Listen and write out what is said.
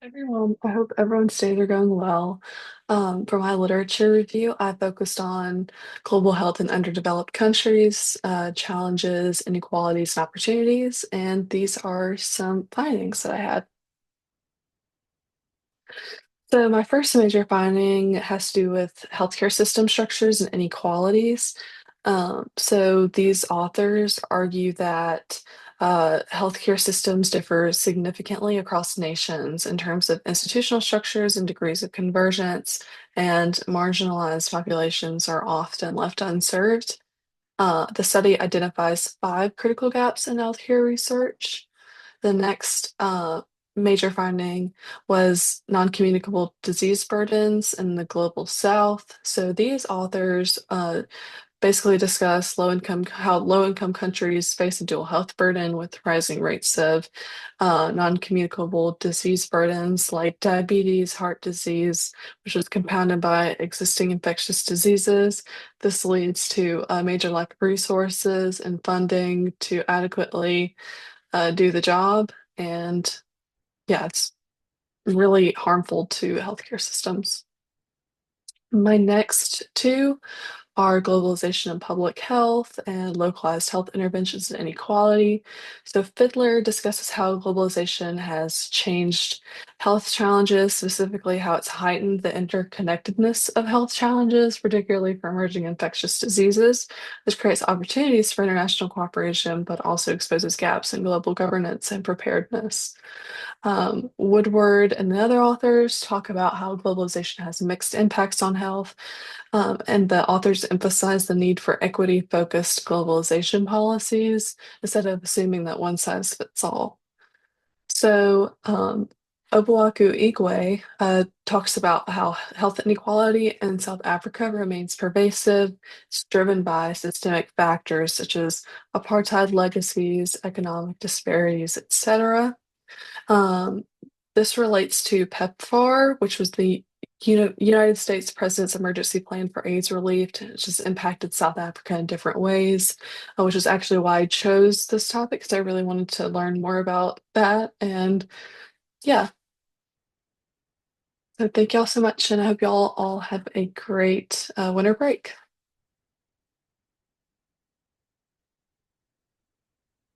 Everyone, I hope everyone's days are going well. For my literature review, I focused on global health in underdeveloped countries, challenges, inequalities, and opportunities. And these are some findings that I had. So, my first major finding has to do with healthcare system structures and inequalities. So, these authors argue that healthcare systems differ significantly across nations in terms of institutional structures and degrees of convergence, and marginalized populations are often left unserved. The study identifies five critical gaps in healthcare research. The next major finding was non-communicable disease burdens in the global south. So these authors basically discuss how low-income countries face a dual health burden with rising rates of non-communicable disease burdens like diabetes, heart disease, which is compounded by existing infectious diseases. This leads to a major lack of resources and funding to adequately do the job. And yeah, it's really harmful to healthcare systems. My next two are globalization and public health and localized health interventions and inequality. So Fiddler discusses how globalization has changed health challenges, specifically how it's heightened the interconnectedness of health challenges, particularly for emerging infectious diseases. This creates opportunities for international cooperation, but also exposes gaps in global governance and preparedness. Woodward and the other authors talk about how globalization has mixed impacts on health, and the authors emphasize the need for equity-focused globalization policies instead of assuming that one size fits all. So, Obuaku Igwe talks about how health inequality in South Africa remains pervasive. It's driven by systemic factors such as apartheid legacies, economic disparities, etc. Um, this relates to PEPFAR, which was the United States President's emergency plan for AIDS relief, which has impacted South Africa in different ways, which is actually why I chose this topic because I really wanted to learn more about that. And yeah, so thank y'all so much, and I hope y'all all have a great winter break.